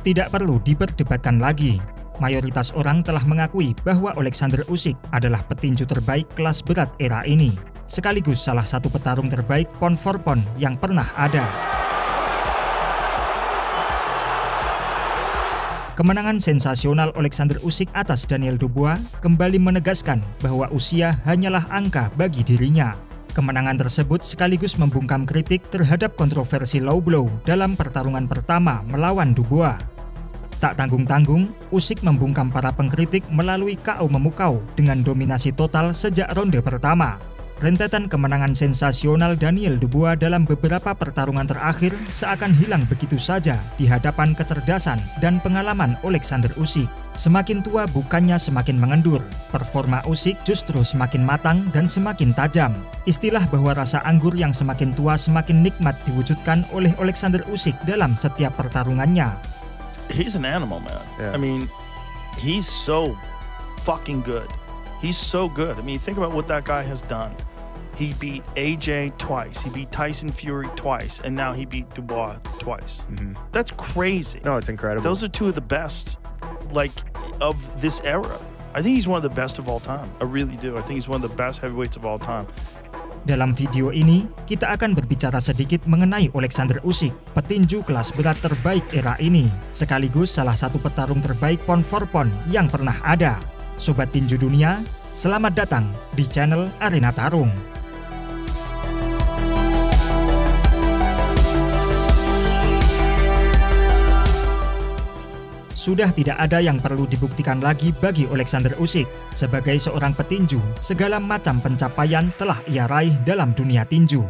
Tidak perlu diperdebatkan lagi. Mayoritas orang telah mengakui bahwa Alexander Usyk adalah petinju terbaik kelas berat era ini, sekaligus salah satu petarung terbaik pound for pound yang pernah ada. Kemenangan sensasional Alexander Usyk atas Daniel Dubois kembali menegaskan bahwa usia hanyalah angka bagi dirinya. Kemenangan tersebut sekaligus membungkam kritik terhadap kontroversi low blow dalam pertarungan pertama melawan Dubois. Tak tanggung-tanggung, Usyk membungkam para pengkritik melalui KO memukau dengan dominasi total sejak ronde pertama. Rentetan kemenangan sensasional Daniel Dubois dalam beberapa pertarungan terakhir seakan hilang begitu saja di hadapan kecerdasan dan pengalaman Alexander Usyk. Semakin tua bukannya semakin mengendur, performa Usyk justru semakin matang dan semakin tajam. Istilah bahwa rasa anggur yang semakin tua semakin nikmat diwujudkan oleh Alexander Usyk dalam setiap pertarungannya. He's an animal, man. Yeah. I mean, he's so fucking good. He's so good. I mean, think about what that guy has done. He beat AJ twice. He beat Tyson Fury twice. And now he beat Dubois twice. That's crazy. No, it's incredible. Those are two of the best, like, of this era. I think he's one of the best of all time. I really do. I think he's one of the best heavyweights of all time. Dalam video ini, kita akan berbicara sedikit mengenai Alexander Usyk, petinju kelas berat terbaik era ini, sekaligus salah satu petarung terbaik pound for pound yang pernah ada. Sobat tinju dunia, selamat datang di channel Arena Tarung. Sudah tidak ada yang perlu dibuktikan lagi bagi Alexander Usyk. Sebagai seorang petinju, segala macam pencapaian telah ia raih dalam dunia tinju.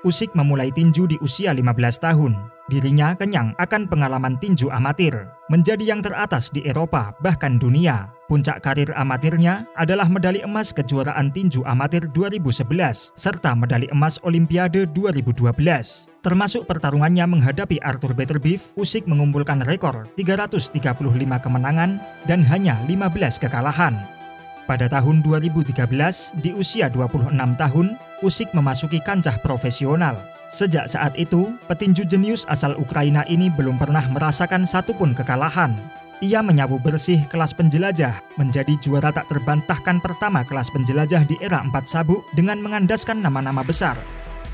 Usyk memulai tinju di usia 15 tahun. Dirinya kenyang akan pengalaman tinju amatir, menjadi yang teratas di Eropa bahkan dunia. Puncak karir amatirnya adalah medali emas kejuaraan tinju amatir 2011 serta medali emas Olimpiade 2012. Termasuk pertarungannya menghadapi Arthur Beterbiev, Usyk mengumpulkan rekor 335 kemenangan dan hanya 15 kekalahan. Pada tahun 2013, di usia 26 tahun, Usyk memasuki kancah profesional. Sejak saat itu, petinju jenius asal Ukraina ini belum pernah merasakan satupun kekalahan. Ia menyapu bersih kelas penjelajah, menjadi juara tak terbantahkan pertama kelas penjelajah di era 4 sabuk dengan mengandaskan nama-nama besar.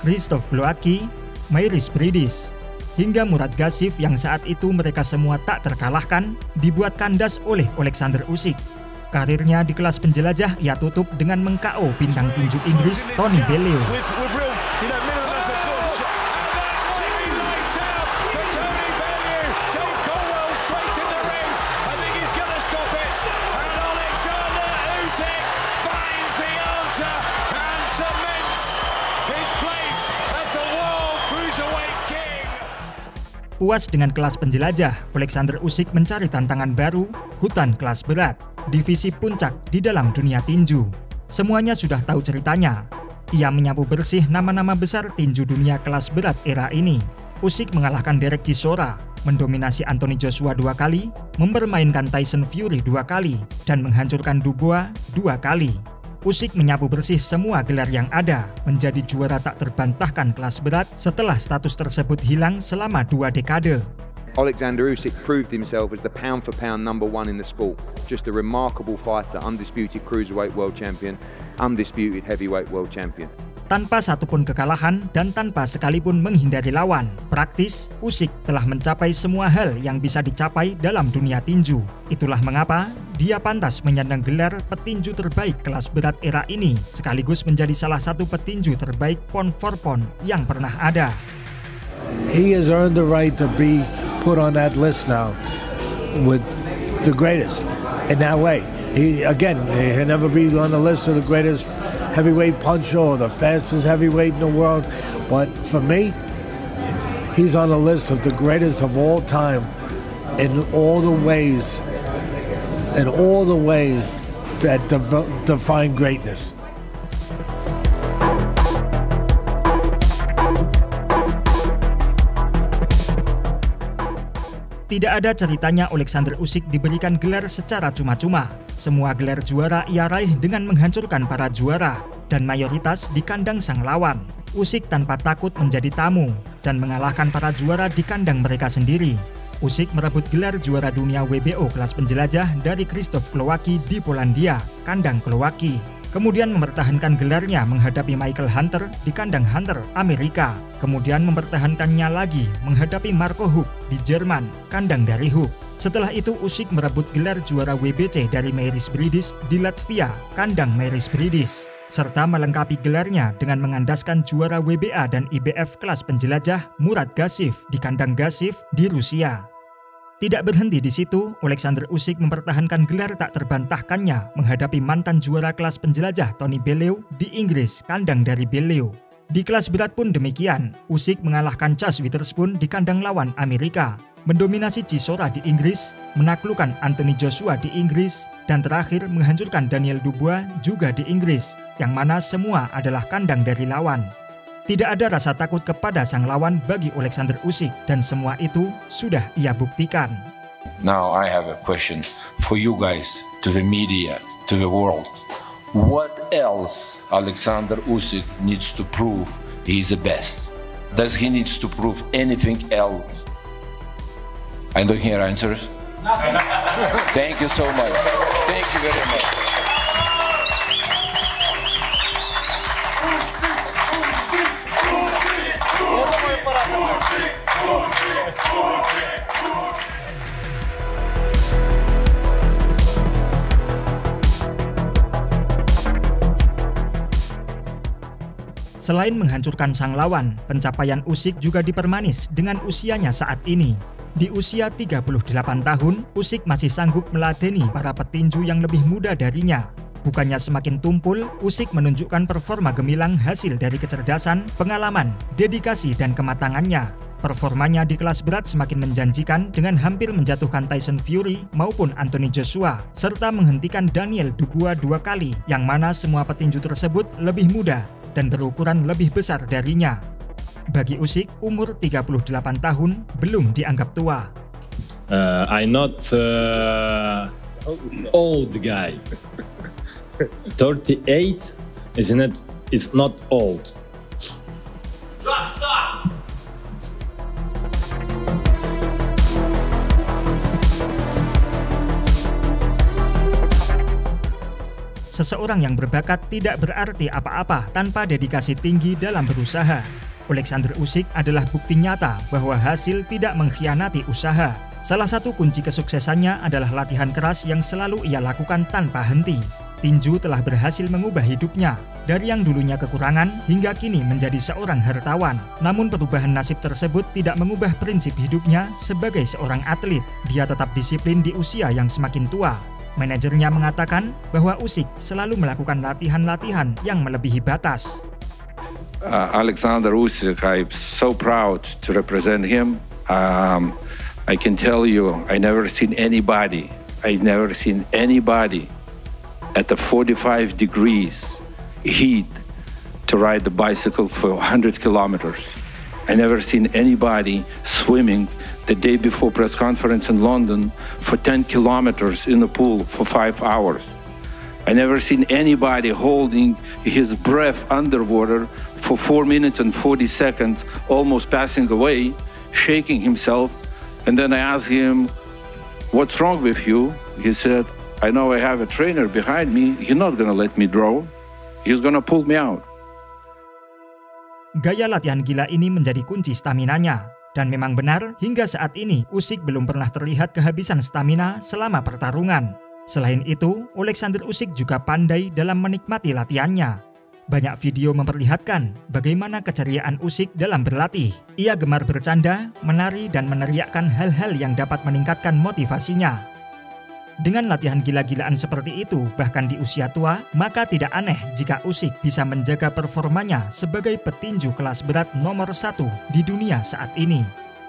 Krzysztof Glowacki, Mairis Briedis, hingga Murat Gassiev yang saat itu mereka semua tak terkalahkan, dibuat kandas oleh Alexander Usyk. Karirnya di kelas penjelajah ia tutup dengan meng-KO bintang tinju Inggris Tony Bellew. Puas dengan kelas penjelajah, Alexander Usyk mencari tantangan baru, hutan kelas berat, divisi puncak di dalam dunia tinju. Semuanya sudah tahu ceritanya. Ia menyapu bersih nama-nama besar tinju dunia kelas berat era ini. Usyk mengalahkan Derek Chisora, mendominasi Anthony Joshua 2 kali, mempermainkan Tyson Fury 2 kali, dan menghancurkan Dubois 2 kali. Usyk menyapu bersih semua gelar yang ada, menjadi juara tak terbantahkan kelas berat setelah status tersebut hilang selama 2 dekade. Alexander Usyk proved himself as the pound-for-pound #1 in the sport. Just a remarkable fighter, undisputed cruiserweight world champion, undisputed heavyweight world champion. Tanpa satupun kekalahan dan tanpa sekalipun menghindari lawan, praktis Usyk telah mencapai semua hal yang bisa dicapai dalam dunia tinju. Itulah mengapa dia pantas menyandang gelar petinju terbaik kelas berat era ini, sekaligus menjadi salah satu petinju terbaik pound for pound yang pernah ada. He has earned the right to be put on that list now with the greatest in that way. He'll never be on the list of the greatest heavyweight puncher or the fastest heavyweight in the world, but for me, he's on the list of the greatest of all time in all the ways that define greatness. Tidak ada ceritanya Alexander Usyk diberikan gelar secara cuma-cuma. Semua gelar juara ia raih dengan menghancurkan para juara, dan mayoritas di kandang sang lawan. Usyk tanpa takut menjadi tamu, dan mengalahkan para juara di kandang mereka sendiri. Usyk merebut gelar juara dunia WBO kelas penjelajah dari Krzysztof Klowacki di Polandia, kandang Klowacki. Kemudian mempertahankan gelarnya menghadapi Michael Hunter di kandang Hunter, Amerika. Kemudian mempertahankannya lagi menghadapi Marco Huck di Jerman, kandang dari Huck. Setelah itu Usyk merebut gelar juara WBC dari Mairis Briedis di Latvia, kandang Mairis Briedis, serta melengkapi gelarnya dengan mengandaskan juara WBA dan IBF kelas penjelajah Murat Gassiev di kandang Gassiev di Rusia. Tidak berhenti di situ, Alexander Usyk mempertahankan gelar tak terbantahkannya menghadapi mantan juara kelas penjelajah Tony Bellew di Inggris, kandang dari Bellew. Di kelas berat pun demikian, Usyk mengalahkan Chaz Witherspoon di kandang lawan Amerika, mendominasi Chisora di Inggris, menaklukkan Anthony Joshua di Inggris, dan terakhir menghancurkan Daniel Dubois juga di Inggris, yang mana semua adalah kandang dari lawan. Tidak ada rasa takut kepada sang lawan bagi Alexander Usyk, dan semua itu sudah ia buktikan. Now I have a question for you guys, to the media, to the world. What else Alexander Usyk needs to prove he is the best? Does he needs to prove anything else? I don't hear answers. Thank you so much. Thank you very much. Selain menghancurkan sang lawan, pencapaian Usyk juga dipermanis dengan usianya saat ini. Di usia 38 tahun, Usyk masih sanggup meladeni para petinju yang lebih muda darinya. Bukannya semakin tumpul, Usyk menunjukkan performa gemilang hasil dari kecerdasan, pengalaman, dedikasi, dan kematangannya. Performanya di kelas berat semakin menjanjikan dengan hampir menjatuhkan Tyson Fury maupun Anthony Joshua, serta menghentikan Daniel Dubois 2 kali, yang mana semua petinju tersebut lebih muda dan berukuran lebih besar darinya. Bagi Usyk, umur 38 tahun belum dianggap tua. I'm not old guy. 38 it's not old. Seseorang yang berbakat tidak berarti apa-apa tanpa dedikasi tinggi dalam berusaha. Alexander Usyk adalah bukti nyata bahwa hasil tidak mengkhianati usaha. Salah satu kunci kesuksesannya adalah latihan keras yang selalu ia lakukan tanpa henti. Tinju telah berhasil mengubah hidupnya, dari yang dulunya kekurangan hingga kini menjadi seorang hartawan. Namun perubahan nasib tersebut tidak mengubah prinsip hidupnya sebagai seorang atlet. Dia tetap disiplin di usia yang semakin tua. Manajernya mengatakan bahwa Usyk selalu melakukan latihan-latihan yang melebihi batas. Alexander Usyk, I'm so proud to represent him. I can tell you, I never seen anybody at the 45 degrees heat to ride the bicycle for 100 kilometers. I never seen anybody swimming the day before press conference in London for 10 kilometers in the pool for 5 hours. I never seen anybody holding his breath underwater for 4 minutes and 40 seconds, almost passing away, shaking himself. And then I asked him, "What's wrong with you?" He said, "I know I have a trainer behind me. He's not gonna let me drown. He's gonna pull me out." Gaya latihan gila ini menjadi kunci staminanya. Dan memang benar, hingga saat ini Usyk belum pernah terlihat kehabisan stamina selama pertarungan. Selain itu, Alexander Usyk juga pandai dalam menikmati latihannya. Banyak video memperlihatkan bagaimana keceriaan Usyk dalam berlatih. Ia gemar bercanda, menari, dan meneriakkan hal-hal yang dapat meningkatkan motivasinya. Dengan latihan gila-gilaan seperti itu, bahkan di usia tua, maka tidak aneh jika Usyk bisa menjaga performanya sebagai petinju kelas berat nomor 1 di dunia saat ini.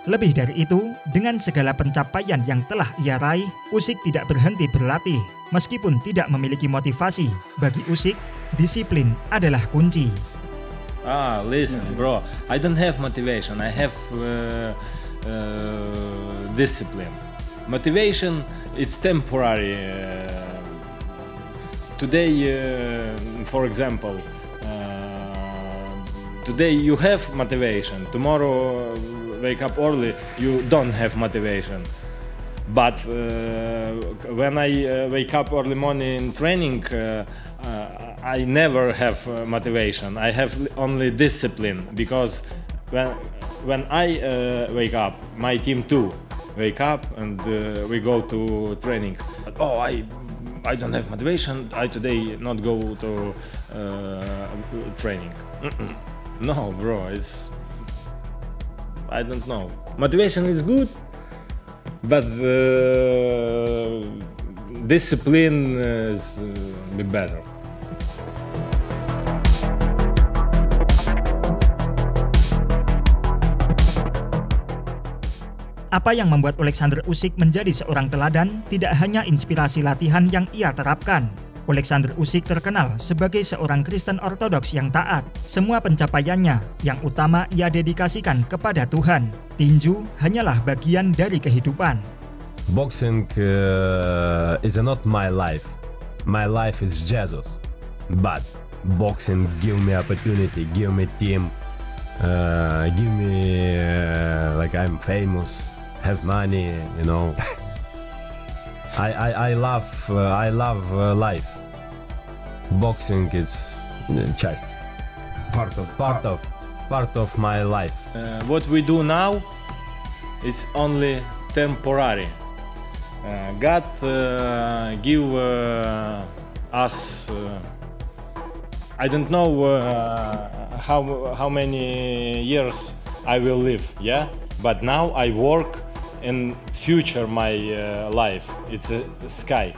Lebih dari itu, dengan segala pencapaian yang telah ia raih, Usyk tidak berhenti berlatih. Meskipun tidak memiliki motivasi, bagi Usyk, disiplin adalah kunci. Listen, bro, I don't have motivation. I have discipline. Motivation, it's temporary. Today, for example, today you have motivation. Tomorrow wake up early, you don't have motivation. But when I wake up early morning training, I never have motivation. I have only discipline, because when I wake up, my team too wake up and we go to training. Oh, I don't have motivation. I today not go to training. No, bro, I don't know. Motivation is good, but discipline is be better. Apa yang membuat Alexander Usyk menjadi seorang teladan tidak hanya inspirasi latihan yang ia terapkan. Alexander Usyk terkenal sebagai seorang Kristen Ortodoks yang taat. Semua pencapaiannya yang utama ia dedikasikan kepada Tuhan. Tinju hanyalah bagian dari kehidupan. Boxing is not my life. My life is Jesus. But boxing give me opportunity, give me team, give me like I'm famous. Have money, you know. I love life. Boxing is just part of my life. What we do now, it's only temporary. God give us. I don't know how many years I will live. Yeah, but now I work. In future my life, it's a sky.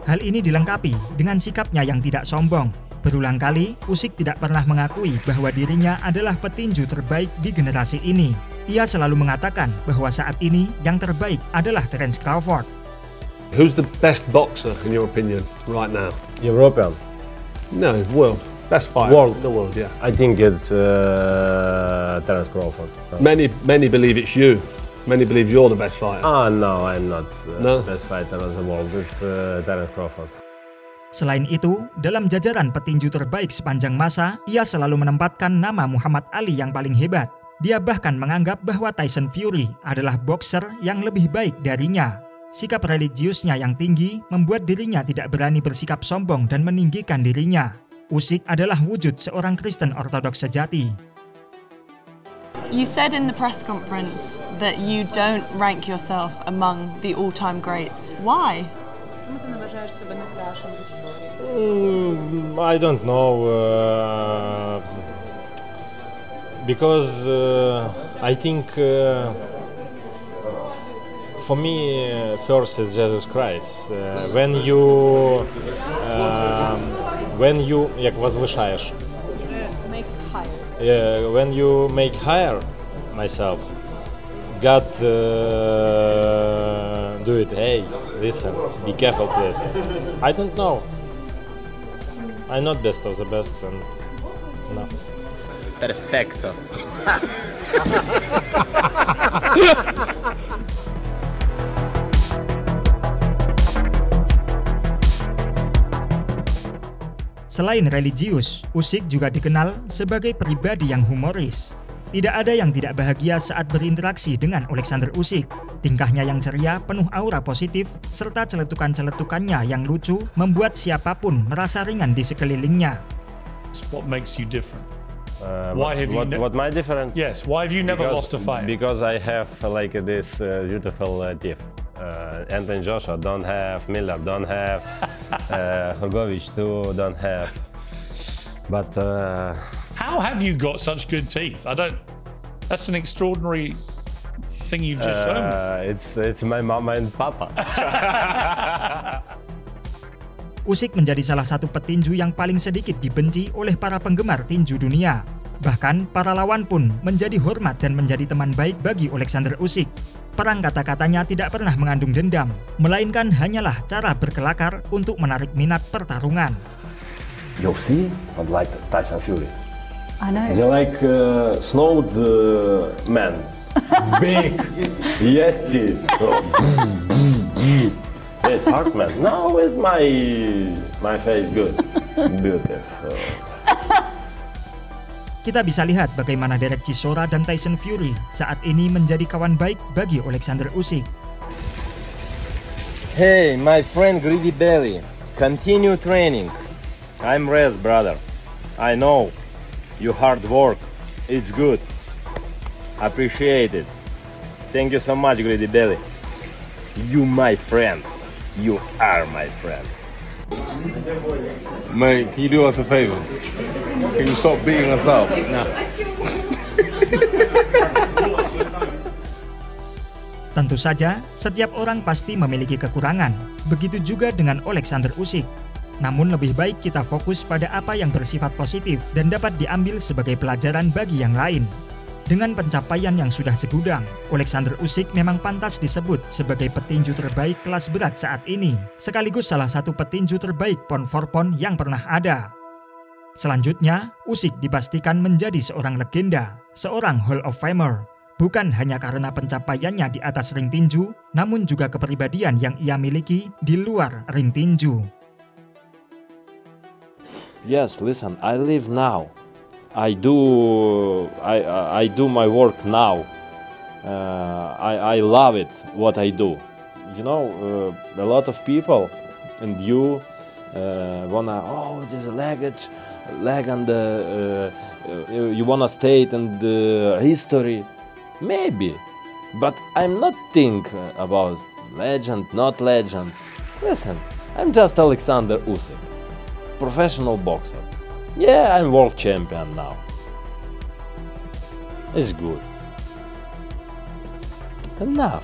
Hal ini dilengkapi dengan sikapnya yang tidak sombong. Berulang kali, Usyk tidak pernah mengakui bahwa dirinya adalah petinju terbaik di generasi ini. Ia selalu mengatakan bahwa saat ini yang terbaik adalah Terence Crawford. Who's the best boxer in your opinion right now? European. No, world. Best fighter. World. The world, yeah. I think it's Terence Crawford. Many believe it's you. Many believe you're the best fighter. No, I'm not the best fighter in the world. It's Terence Crawford. Selain itu, dalam jajaran petinju terbaik sepanjang masa, ia selalu menempatkan nama Muhammad Ali yang paling hebat. Dia bahkan menganggap bahwa Tyson Fury adalah boxer yang lebih baik darinya. Sikap religiusnya yang tinggi membuat dirinya tidak berani bersikap sombong dan meninggikan dirinya. Usyk adalah wujud seorang Kristen Ortodoks sejati. You said in the press conference that you don't rank yourself among the all-time greats. Why? I don't know. Because I think for me first is Jesus Christ. When you як возвышаешь. When you make higher myself, God do it. Hey, listen, be careful, please. I don't know. I'm not best of the best, and no. Perfecto. Selain religius, Usyk juga dikenal sebagai pribadi yang humoris. Tidak ada yang tidak bahagia saat berinteraksi dengan Alexander Usyk. Tingkahnya yang ceria, penuh aura positif, serta celetukan-celetukannya yang lucu membuat siapapun merasa ringan di sekelilingnya. What makes you different? What my difference? Yes, why have you never lost a fight? Because I have like this beautiful teeth. Anthony Joshua don't have, Miller don't have, Hrgovic too don't have. But how have you got such good teeth? That's an extraordinary thing you've just shown me. It's my mama and papa. Usyk menjadi salah satu petinju yang paling sedikit dibenci oleh para penggemar tinju dunia. Bahkan para lawan pun menjadi hormat dan menjadi teman baik bagi Alexander Usyk. Perang kata-katanya tidak pernah mengandung dendam, melainkan hanyalah cara berkelakar untuk menarik minat pertarungan. UFC, not like Tyson Fury. I know. They're like snowed man, big yeti. It's hard man. No, with my face good, beautiful. Kita bisa lihat bagaimana Derek Chisora dan Tyson Fury saat ini menjadi kawan baik bagi Alexander Usyk. Hey, my friend Greedy Belly, continue training. I'm Rez, brother. I know you hard work. It's good. Appreciate it. Thank you so much, Greedy Belly. You my friend. You are my friend. Mate, can you do us a favor? Can you stop beating us up? No. Tentu saja, setiap orang pasti memiliki kekurangan. Begitu juga dengan Alexander Usyk. Namun lebih baik kita fokus pada apa yang bersifat positif dan dapat diambil sebagai pelajaran bagi yang lain. Dengan pencapaian yang sudah segudang, Alexander Usyk memang pantas disebut sebagai petinju terbaik kelas berat saat ini, sekaligus salah satu petinju terbaik pound for pound yang pernah ada. Selanjutnya, Usyk dipastikan menjadi seorang legenda, seorang Hall of Famer, bukan hanya karena pencapaiannya di atas ring tinju, namun juga kepribadian yang ia miliki di luar ring tinju. Yes, listen, I live now. I do my work now. I love it, what I do. You know, a lot of people and you wanna, oh, there's a leg and you wanna state and history. Maybe, but I'm not think about legend, not legend. Listen, I'm just Alexander Usyk, professional boxer. Yeah, I'm world champion now. It's good. Enough.